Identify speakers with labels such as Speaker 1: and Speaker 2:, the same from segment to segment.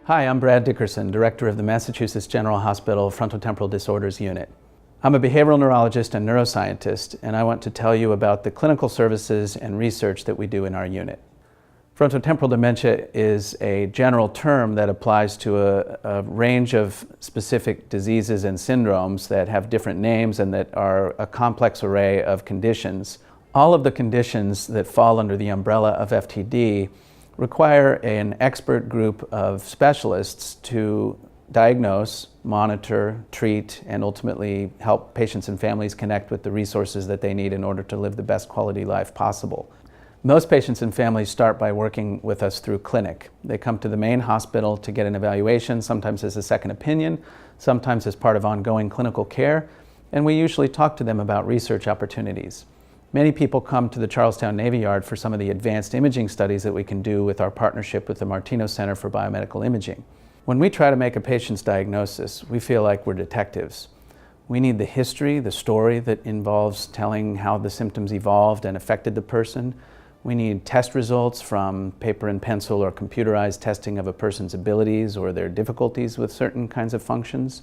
Speaker 1: Hi, I'm Brad Dickerson, Director of the Massachusetts General Hospital Frontotemporal Disorders Unit. I'm a behavioral neurologist and neuroscientist, and I want to tell you about the clinical services and research that we do in our unit. Frontotemporal dementia is a general term that applies to a range of specific diseases and syndromes that have different names and that are a complex array of conditions. All of the conditions that fall under the umbrella of FTD require an expert group of specialists to diagnose, monitor, treat, and ultimately help patients and families connect with the resources that they need in order to live the best quality life possible. Most patients and families start by working with us through clinic. They come to the main hospital to get an evaluation, sometimes as a second opinion, sometimes as part of ongoing clinical care, and we usually talk to them about research opportunities. Many people come to the Charlestown Navy Yard for some of the advanced imaging studies that we can do with our partnership with the Martino Center for Biomedical Imaging. When we try to make a patient's diagnosis, we feel like we're detectives. We need the history, the story that involves telling how the symptoms evolved and affected the person. We need test results from paper and pencil or computerized testing of a person's abilities or their difficulties with certain kinds of functions.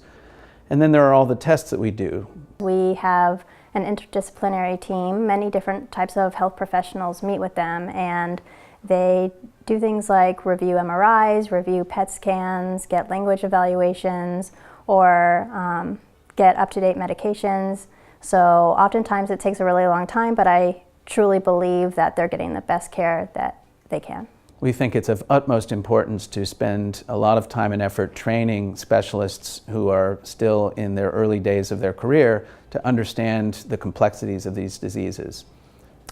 Speaker 1: And then there are all the tests that we do.
Speaker 2: We have an interdisciplinary team. Many different types of health professionals meet with them, and they do things like review MRIs, review PET scans, get language evaluations, or get up-to-date medications. So oftentimes it takes a really long time, but I truly believe that they're getting the best care that they can.
Speaker 1: We think it's of utmost importance to spend a lot of time and effort training specialists who are still in their early days of their career to understand the complexities of these diseases.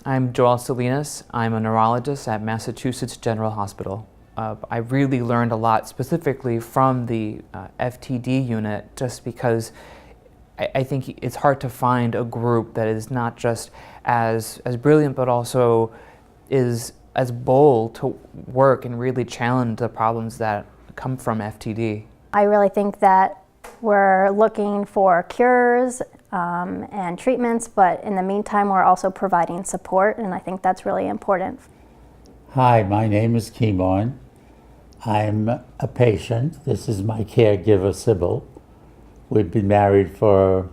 Speaker 3: I'm Joel Salinas. I'm a neurologist at Massachusetts General Hospital. I really learned a lot specifically from the FTD unit, just because I think it's hard to find a group that is not just as brilliant, but also is as bold to work and really challenge the problems that come from FTD.
Speaker 2: I really think that we're looking for cures and treatments, but in the meantime we're also providing support, and I think that's really important.
Speaker 4: Hi, my name is Kemon. I'm a patient. This is my caregiver, Sybil. We've been married for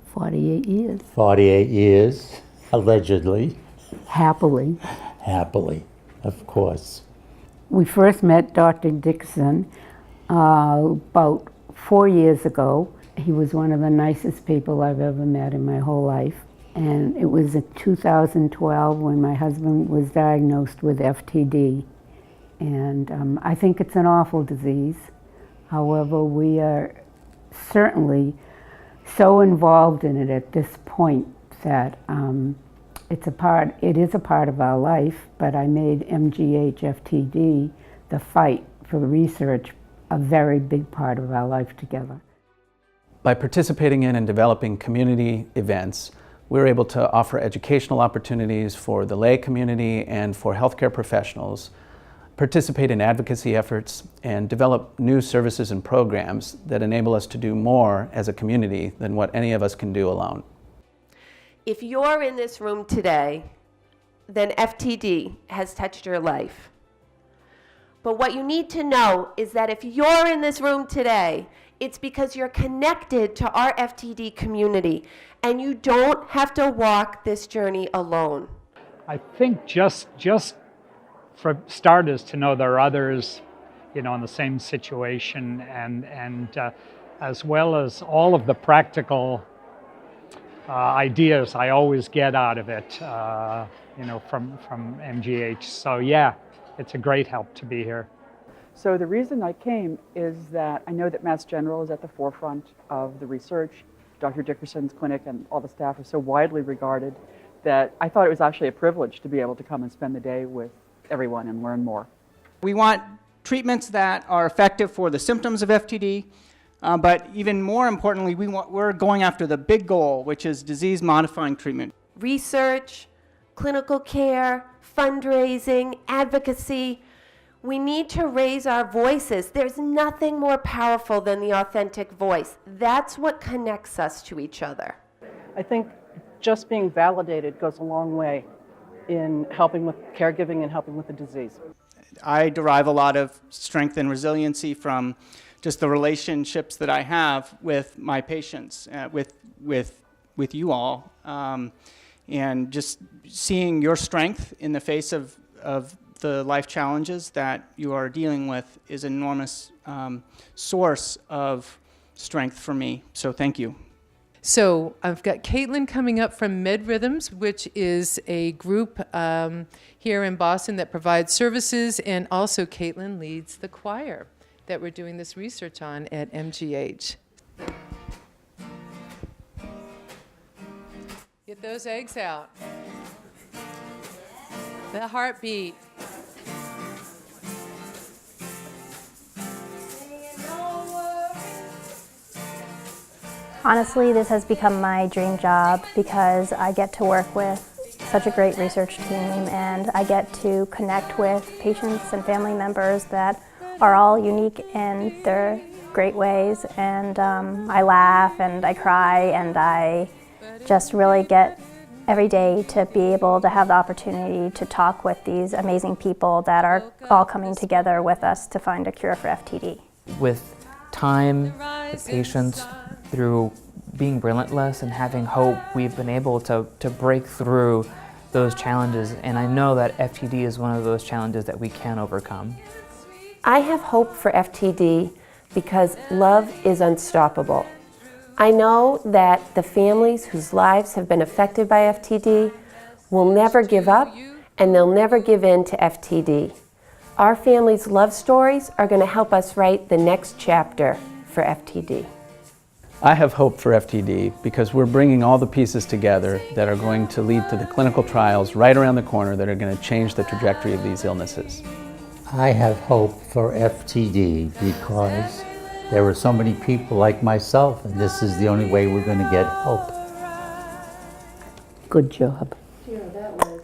Speaker 5: 48 years.
Speaker 4: 48 years, allegedly.
Speaker 5: Happily.
Speaker 4: Happily, of course.
Speaker 5: We first met Dr. Dickerson about 4 years ago. He was one of the nicest people I've ever met in my whole life. And it was in 2012 when my husband was diagnosed with FTD. And I think it's an awful disease. However, we are certainly so involved in it at this point that it is a part of our life, but I made MGH FTD, the fight for research, a very big part of our life together.
Speaker 1: By participating in and developing community events, we're able to offer educational opportunities for the lay community and for healthcare professionals, participate in advocacy efforts, and develop new services and programs that enable us to do more as a community than what any of us can do alone.
Speaker 6: If you're in this room today, then FTD has touched your life. But what you need to know is that if you're in this room today, it's because you're connected to our FTD community, and you don't have to walk this journey alone.
Speaker 7: I think just for starters, to know there are others, in the same situation, and as well as all of the practical ideas I always get out of it, from MGH. So yeah, it's a great help to be here.
Speaker 8: So the reason I came is that I know that Mass General is at the forefront of the research. Dr. Dickerson's clinic and all the staff are so widely regarded that I thought it was actually a privilege to be able to come and spend the day with everyone and learn more.
Speaker 9: We want treatments that are effective for the symptoms of FTD, but even more importantly, we're going after the big goal, which is disease-modifying treatment.
Speaker 6: Research, clinical care, fundraising, advocacy. We need to raise our voices. There's nothing more powerful than the authentic voice. That's what connects us to each other.
Speaker 8: I think just being validated goes a long way in helping with caregiving and helping with the disease.
Speaker 9: I derive a lot of strength and resiliency from just the relationships that I have with my patients, with you all, and just seeing your strength in the face of the life challenges that you are dealing with is an enormous source of strength for me. So thank you.
Speaker 10: So I've got Caitlin coming up from Med Rhythms, which is a group here in Boston that provides services, and also Caitlin leads the choir that we're doing this research on at MGH. Get those eggs out. The heartbeat.
Speaker 2: Honestly, this has become my dream job because I get to work with such a great research team, and I get to connect with patients and family members that are all unique in their great ways, and I laugh and I cry, and I just really get every day to be able to have the opportunity to talk with these amazing people that are all coming together with us to find a cure for FTD.
Speaker 3: With time, the patience, through being relentless and having hope, we've been able to break through those challenges, and I know that FTD is one of those challenges that we can overcome.
Speaker 6: I have hope for FTD because love is unstoppable. I know that the families whose lives have been affected by FTD will never give up, and they'll never give in to FTD. Our families' love stories are going to help us write the next chapter for FTD.
Speaker 1: I have hope for FTD because we're bringing all the pieces together that are going to lead to the clinical trials right around the corner that are going to change the trajectory of these illnesses.
Speaker 4: I have hope for FTD because there are so many people like myself, and this is the only way we're going to get help.
Speaker 5: Good job.
Speaker 11: Yeah, that was